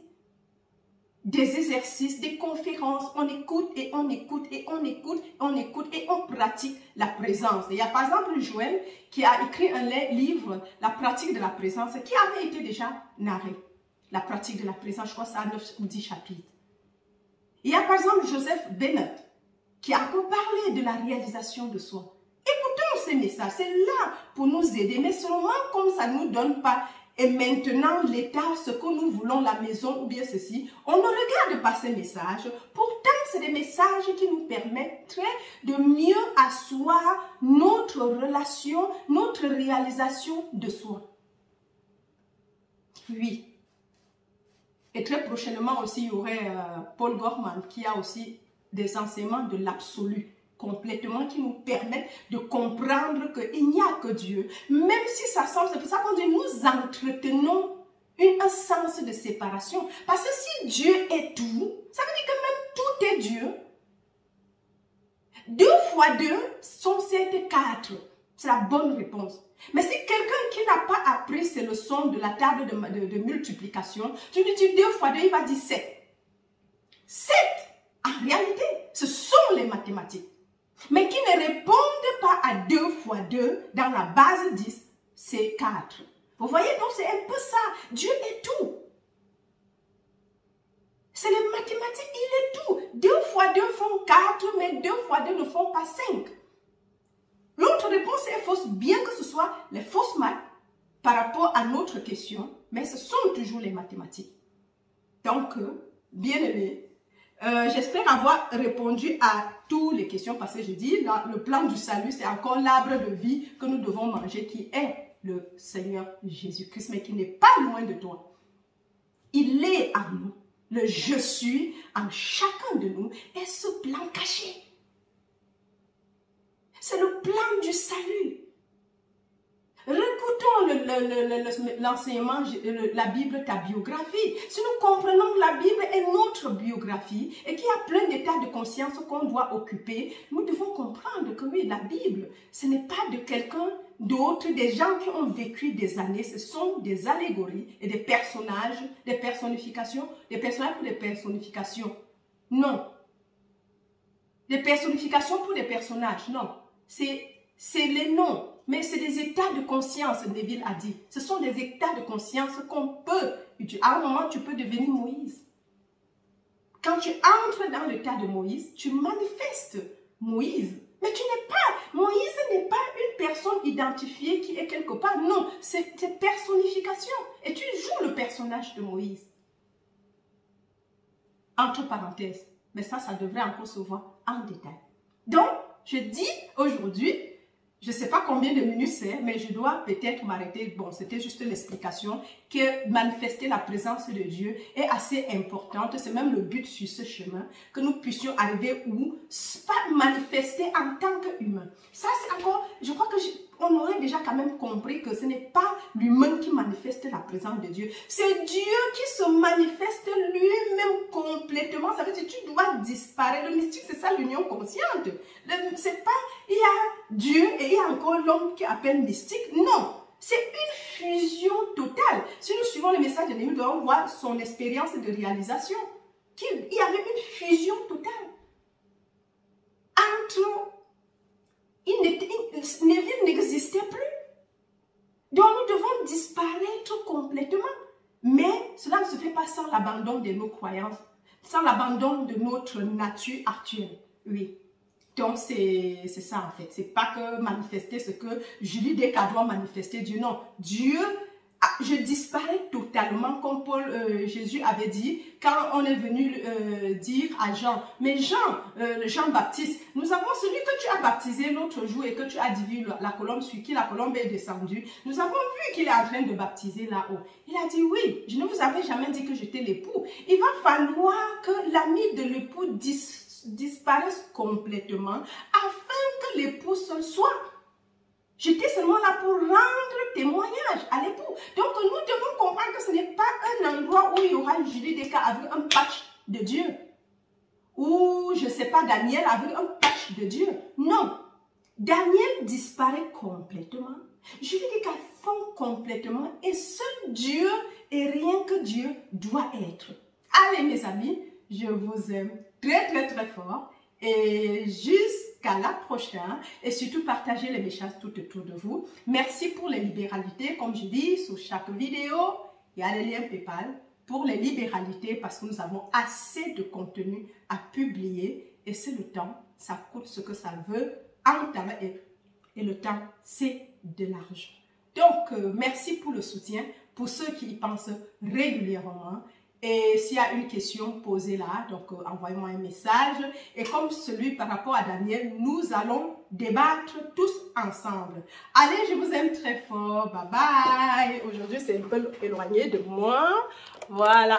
Des exercices, des conférences, on écoute et on écoute et on écoute et on écoute et on pratique la présence. Il y a par exemple Joël qui a écrit un livre, La pratique de la présence, qui avait été déjà narré. La pratique de la présence, je crois que ça a 9 ou 10 chapitres. Il y a par exemple Joseph Bennett qui a encore parlé de la réalisation de soi. Écoutons ces messages, c'est là pour nous aider, mais seulement comme ça ne nous donne pas, et maintenant l'état, ce que nous voulons, la maison ou bien ceci, on ne regarde pas ces messages. Pourtant, c'est des messages qui nous permettraient de mieux asseoir notre relation, notre réalisation de soi. Oui. Et très prochainement aussi, il y aurait Paul Gorman qui a aussi des enseignements de l'absolu complètement qui nous permettent de comprendre qu'il n'y a que Dieu. Même si ça semble, c'est pour ça qu'on dit nous entretenons un sens de séparation. Parce que si Dieu est tout, ça veut dire que même tout est Dieu. 2 fois 2 sont 7, 4. C'est la bonne réponse. Mais si quelqu'un qui n'a pas appris ces leçons de la table de multiplication, tu lui dis 2 fois 2, il va dire 7. 7, en réalité, ce sont les mathématiques. Mais qui ne répondent pas à 2 fois 2 dans la base 10, c'est 4. Vous voyez, donc c'est un peu ça. Dieu est tout. C'est les mathématiques, il est tout. 2 fois 2 font 4, mais 2 fois 2 ne font pas 5. L'autre réponse est fausse, bien que ce soit les fausses maths par rapport à notre question, mais ce sont toujours les mathématiques. Donc, bien aimé, j'espère avoir répondu à toutes les questions parce que je dis, là, le plan du salut, c'est encore l'arbre de vie que nous devons manger qui est le Seigneur Jésus-Christ, mais qui n'est pas loin de toi. Il est en nous. Le je suis en chacun de nous est ce plan caché. C'est le plan du salut. Récoutons l'enseignement, la Bible, ta biographie. Si nous comprenons que la Bible est notre biographie et qu'il y a plein d'états de conscience qu'on doit occuper, nous devons comprendre que oui, la Bible, ce n'est pas de quelqu'un d'autre, des gens qui ont vécu des années, ce sont des allégories et des personnages, des personnifications, des personnages pour des personnifications. Non. Des personnifications pour des personnages, non. C'est les noms. Mais c'est des états de conscience, Neville a dit. Ce sont des états de conscience qu'on peut utiliser. À un moment, tu peux devenir Moïse. Quand tu entres dans l'état de Moïse, tu manifestes Moïse. Mais tu n'es pas, Moïse n'est pas une personne identifiée qui est quelque part. Non, c'est personnification. Et tu joues le personnage de Moïse. Entre parenthèses. Mais ça devrait encore se voir en détail. Donc, je dis aujourd'hui, je ne sais pas combien de minutes c'est, mais je dois peut-être m'arrêter. Bon, c'était juste l'explication que manifester la présence de Dieu est assez importante. C'est même le but sur ce chemin, que nous puissions arriver où pas manifester en tant qu'humain. Ça, c'est encore, je crois qu'on aurait déjà quand même compris que ce n'est pas l'humain qui manifeste la présence de Dieu. C'est Dieu qui se manifeste lui-même complètement. Ça veut dire que tu dois disparaître. Le mystique, c'est ça l'union consciente. C'est pas, il y a Dieu et il y a encore l'homme qui appelle mystique. Non, c'est une fusion totale. Si nous suivons le message de Néhémie, nous devons voir son expérience de réalisation. Il y avait une fusion totale. Entre... Néhémie n'existait plus. Donc nous devons disparaître complètement. Mais cela ne se fait pas sans l'abandon de nos croyances, sans l'abandon de notre nature actuelle. Oui. Donc, c'est ça en fait. C'est pas que manifester ce que Julie Desca doit manifester Dieu. Non, Dieu, je disparais totalement comme Jésus avait dit quand on est venu dire à Jean. Mais Jean-Baptiste, nous avons celui que tu as baptisé l'autre jour et que tu as vu la colombe sur qui la colombe est descendue. Nous avons vu qu'il est en train de baptiser là-haut. Il a dit oui, je ne vous avais jamais dit que j'étais l'époux. Il va falloir que l'ami de l'époux disparaissent complètement afin que l'époux seul soit. J'étais seulement là pour rendre témoignage à l'époux. Donc nous devons comprendre que ce n'est pas un endroit où il y aura Julie Desca avec un patch de Dieu. Ou je ne sais pas, Daniel avec un patch de Dieu. Non. Daniel disparaît complètement. Julie Desca fond complètement. Et seul Dieu et rien que Dieu doit être. Allez mes amis, je vous aime très très très fort et jusqu'à la prochaine et surtout partagez les messages tout autour de vous. Merci pour les libéralités, comme je dis sous chaque vidéo, il y a le lien PayPal pour les libéralités parce que nous avons assez de contenu à publier et c'est le temps, ça coûte ce que ça veut en temps et le temps c'est de l'argent. Donc merci pour le soutien, pour ceux qui y pensent régulièrement. Et s'il y a une question, posez-la, donc envoyez-moi un message. Et comme celui par rapport à Daniel, nous allons débattre tous ensemble. Allez, je vous aime très fort. Bye bye. Aujourd'hui, c'est un peu éloigné de moi. Voilà.